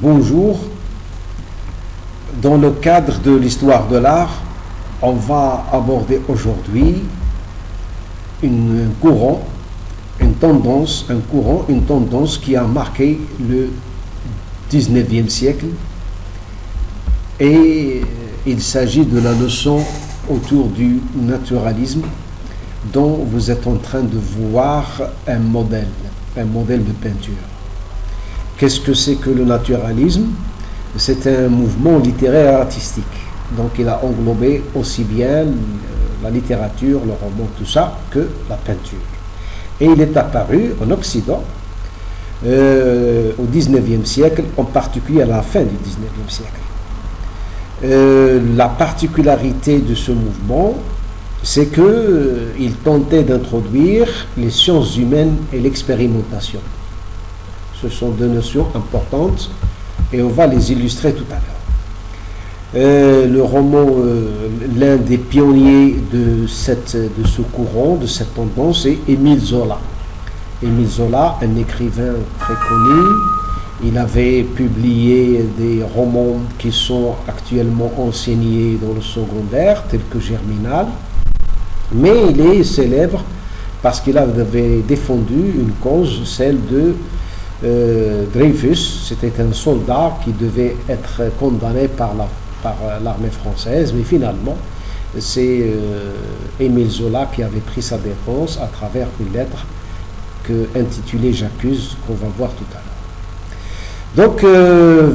Bonjour, dans le cadre de l'histoire de l'art, on va aborder aujourd'hui un courant, une tendance qui a marqué le 19e siècle, et il s'agit de la notion autour du naturalisme dont vous êtes en train de voir un modèle de peinture. Qu'est-ce que c'est que le naturalisme? C'est un mouvement littéraire artistique. Donc il a englobé aussi bien la littérature, le roman, tout ça, que la peinture. Et il est apparu en Occident au 19e siècle, en particulier à la fin du 19e siècle. La particularité de ce mouvement, c'est qu'il tentait d'introduire les sciences humaines et l'expérimentation. Ce sont deux notions importantes et on va les illustrer tout à l'heure. Le roman, l'un des pionniers de ce courant, de cette tendance, est Émile Zola. Émile Zola, un écrivain très connu, il avait publié des romans qui sont actuellement enseignés dans le secondaire, tels que Germinal, mais il est célèbre parce qu'il avait défendu une cause, celle de Dreyfus. C'était un soldat qui devait être condamné par l'armée française, mais finalement c'est Émile Zola qui avait pris sa défense à travers une lettre intitulée J'accuse, qu'on va voir tout à l'heure. Donc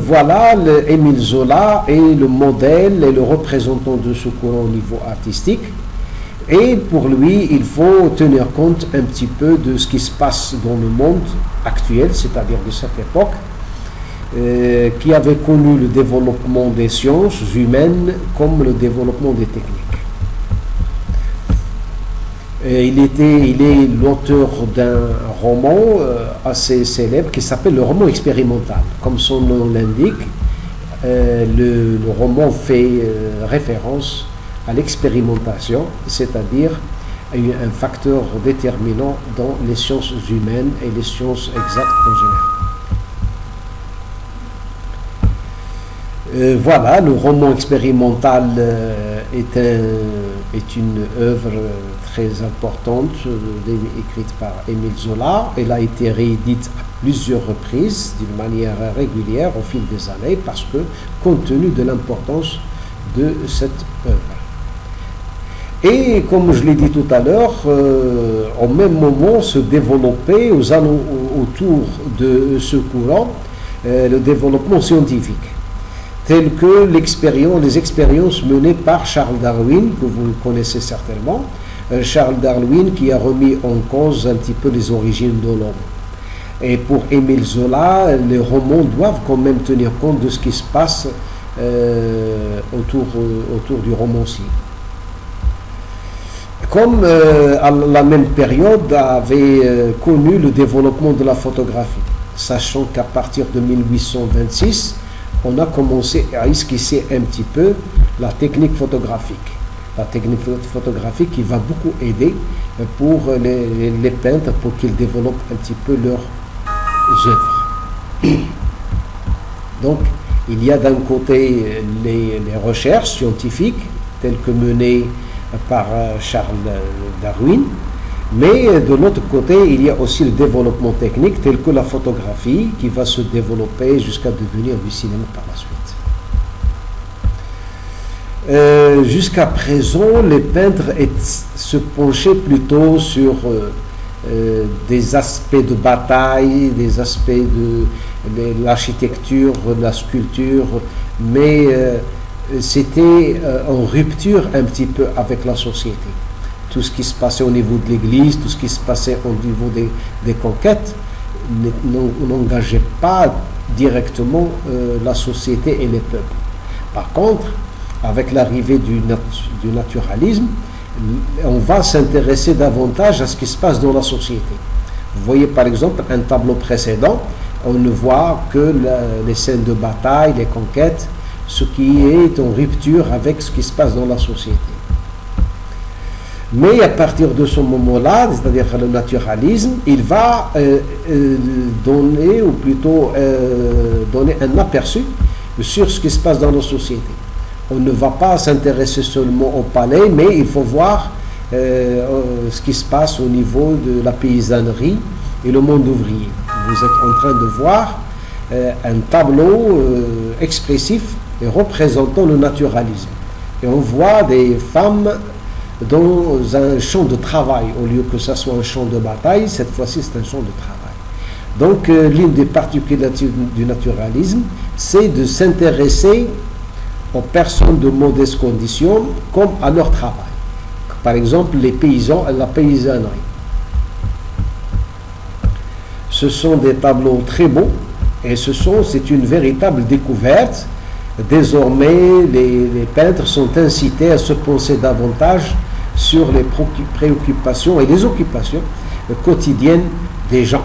voilà, Émile Zola est le modèle et le représentant de ce courant au niveau artistique. Et pour lui, il faut tenir compte un petit peu de ce qui se passe dans le monde actuel, c'est-à-dire de cette époque, qui avait connu le développement des sciences humaines comme le développement des techniques. Il est l'auteur d'un roman assez célèbre qui s'appelle le roman expérimental. Comme son nom l'indique, le roman fait référence à l'expérimentation, c'est-à-dire un facteur déterminant dans les sciences humaines et les sciences exactes en général. Voilà, le roman expérimental est une œuvre très importante écrite par Émile Zola. Elle a été réédite à plusieurs reprises d'une manière régulière au fil des années parce que, compte tenu de l'importance de cette œuvre. Et comme je l'ai dit tout à l'heure, au même moment se développait autour de ce courant le développement scientifique, tel que les expériences menées par Charles Darwin, que vous connaissez certainement. Charles Darwin qui a remis en cause un petit peu les origines de l'homme. Et pour Émile Zola, les romans doivent quand même tenir compte de ce qui se passe autour du romancier. Comme à la même période avait connu le développement de la photographie, sachant qu'à partir de 1826, on a commencé à esquisser un petit peu la technique photographique. La technique photographique qui va beaucoup aider pour les peintres pour qu'ils développent un petit peu leurs œuvres. Donc, il y a d'un côté les recherches scientifiques telles que menées par Charles Darwin, mais de l'autre côté, il y a aussi le développement technique tel que la photographie qui va se développer jusqu'à devenir du cinéma par la suite. Jusqu'à présent, les peintres se penchaient plutôt sur des aspects de bataille, des aspects de l'architecture, de la sculpture, mais c'était en rupture un petit peu avec la société. Tout ce qui se passait au niveau de l'Église, tout ce qui se passait au niveau des conquêtes, n'engageait pas directement la société et les peuples. Par contre, avec l'arrivée du naturalisme, on va s'intéresser davantage à ce qui se passe dans la société. Vous voyez par exemple un tableau précédent, on ne voit que les scènes de bataille, les conquêtes, ce qui est en rupture avec ce qui se passe dans la société. Mais à partir de ce moment-là, c'est-à-dire le naturalisme, il va donner, ou plutôt donner un aperçu sur ce qui se passe dans nos sociétés. On ne va pas s'intéresser seulement au palais, mais il faut voir ce qui se passe au niveau de la paysannerie et le monde ouvrier. Vous êtes en train de voir un tableau expressif et représentant le naturalisme. Et on voit des femmes dans un champ de travail, au lieu que ce soit un champ de bataille, cette fois-ci c'est un champ de travail. Donc l'une des particularités du naturalisme, c'est de s'intéresser aux personnes de modestes conditions comme à leur travail. Par exemple, les paysans et la paysannerie. Ce sont des tableaux très beaux et c'est une véritable découverte. Désormais, les peintres sont incités à se penser davantage sur les préoccupations et les occupations quotidiennes des gens.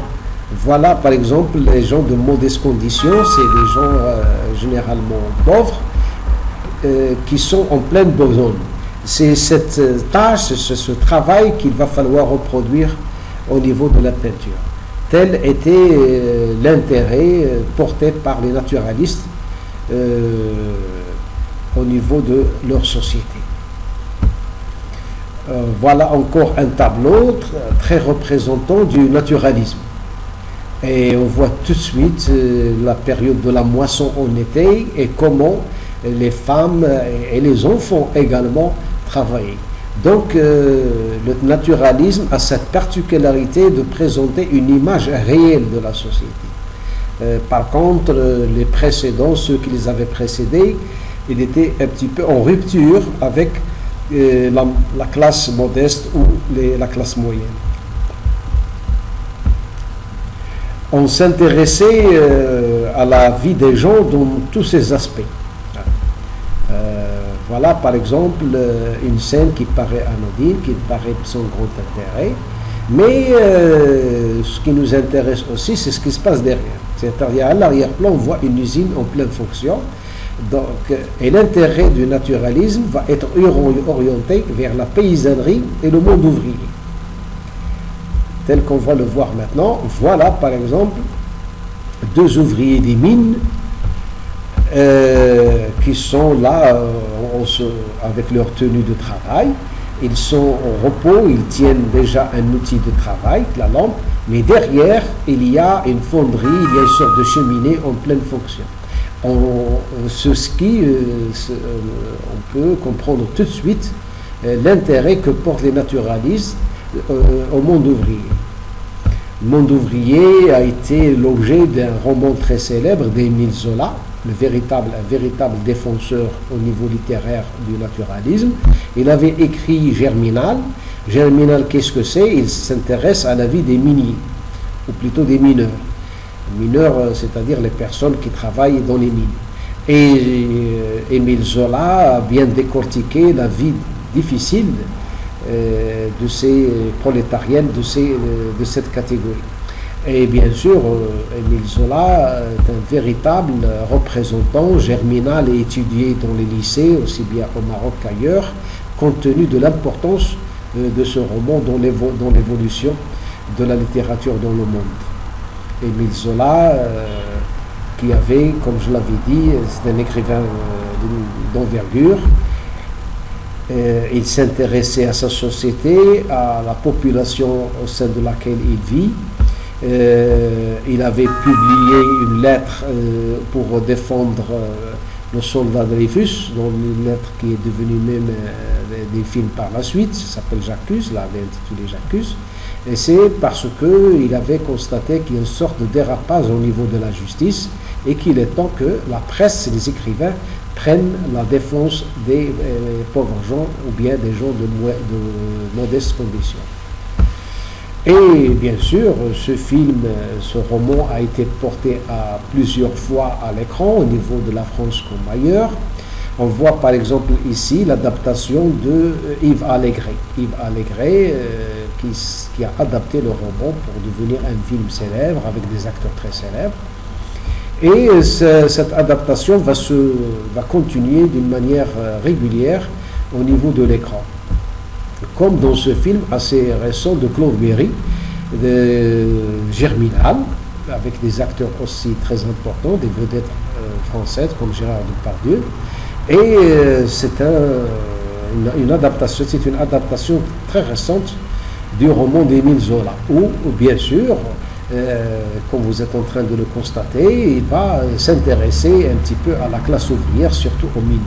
Voilà, par exemple, les gens de modestes conditions, c'est des gens généralement pauvres qui sont en pleine besogne. C'est cette tâche, ce travail qu'il va falloir reproduire au niveau de la peinture. Tel était l'intérêt porté par les naturalistes au niveau de leur société. Voilà encore un tableau très représentant du naturalisme. Et on voit tout de suite la période de la moisson en été et comment les femmes et les enfants également travaillaient. Donc le naturalisme a cette particularité de présenter une image réelle de la société. Par contre, les précédents, ceux qui les avaient précédés, ils étaient un petit peu en rupture avec la classe modeste ou la classe moyenne. On s'intéressait à la vie des gens dans tous ces aspects. Voilà par exemple une scène qui paraît anodine, qui paraît sans grand intérêt, mais ce qui nous intéresse aussi, c'est ce qui se passe derrière. C'est-à-dire à l'arrière-plan, on voit une usine en pleine fonction. Donc, et l'intérêt du naturalisme va être orienté vers la paysannerie et le monde ouvrier. Tel qu'on va le voir maintenant, voilà par exemple deux ouvriers des mines qui sont là avec leur tenue de travail. Ils sont au repos, ils tiennent déjà un outil de travail, la lampe, mais derrière il y a une fonderie, il y a une sorte de cheminée en pleine fonction. On peut comprendre tout de suite l'intérêt que portent les naturalistes au monde ouvrier. Le monde ouvrier a été l'objet d'un roman très célèbre d'Émile Zola, un véritable défenseur au niveau littéraire du naturalisme. Il avait écrit Germinal. Germinal, qu'est-ce que c'est? Il s'intéresse à la vie des miniers, ou plutôt des mineurs. Mineurs, c'est-à-dire les personnes qui travaillent dans les mines. Et Émile Zola a bien décortiqué la vie difficile de ces prolétariennes, de cette catégorie. Et bien sûr, Émile Zola est un véritable représentant. Germinal est étudié dans les lycées, aussi bien au Maroc qu'ailleurs, compte tenu de l'importance de ce roman dans l'évolution de la littérature dans le monde. Émile Zola, qui avait, comme je l'avais dit, c'est un écrivain d'envergure. Il s'intéressait à sa société, à la population au sein de laquelle il vit. Il avait publié une lettre pour défendre le soldat Dreyfus, dont une lettre qui est devenue même des films par la suite. Ça s'appelle J'accuse, l'avait intitulé J'accuse. Et c'est parce qu'il avait constaté qu'il y a une sorte de dérapage au niveau de la justice et qu'il est temps que la presse et les écrivains prennent la défense des pauvres gens ou bien des gens de modestes conditions. Et bien sûr, ce roman a été porté à plusieurs fois à l'écran au niveau de la France comme ailleurs. On voit par exemple ici l'adaptation de Yves Allégret. Yves Allégret qui a adapté le roman pour devenir un film célèbre avec des acteurs très célèbres. Et cette adaptation va continuer d'une manière régulière au niveau de l'écran. comme dans ce film assez récent de Claude Berry, de Germinal, avec des acteurs aussi très importants, des vedettes françaises comme Gérard Depardieu. Et c'est une adaptation très récente du roman d'Émile Zola, où bien sûr, comme vous êtes en train de le constater, il va s'intéresser un petit peu à la classe ouvrière, surtout aux mineurs.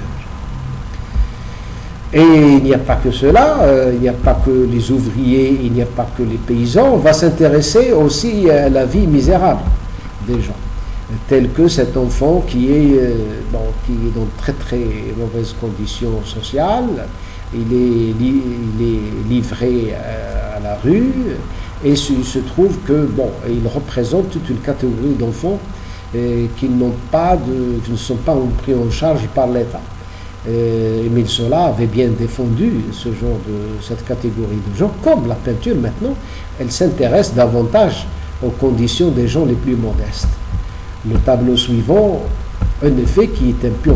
Et il n'y a pas que cela, il n'y a pas que les ouvriers, il n'y a pas que les paysans, on va s'intéresser aussi à la vie misérable des gens, tel que cet enfant qui est dans très très mauvaises conditions sociales, il est livré à la rue, et il se trouve que, il représente toute une catégorie d'enfants qui ne sont pas pris en charge par l'État. Émile Zola avait bien défendu cette catégorie de gens, comme la peinture maintenant, elle s'intéresse davantage aux conditions des gens les plus modestes. Le tableau suivant, en effet, qui est un pur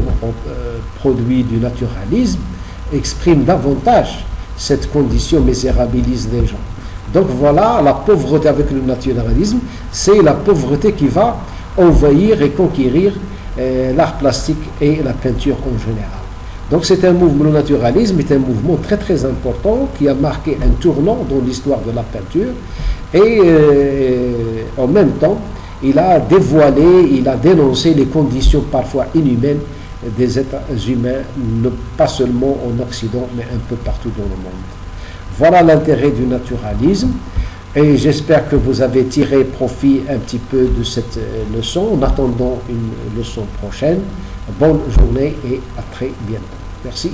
produit du naturalisme, exprime davantage cette condition misérabiliste des gens. Donc voilà, la pauvreté avec le naturalisme, c'est la pauvreté qui va envahir et conquérir l'art plastique et la peinture en général. Donc c'est un mouvement, le naturalisme est un mouvement très très important qui a marqué un tournant dans l'histoire de la peinture, et en même temps il a dévoilé, il a dénoncé les conditions parfois inhumaines des êtres humains, pas seulement en Occident mais un peu partout dans le monde. Voilà l'intérêt du naturalisme, et j'espère que vous avez tiré profit un petit peu de cette leçon. En attendant une leçon prochaine, bonne journée et à très bientôt. Merci.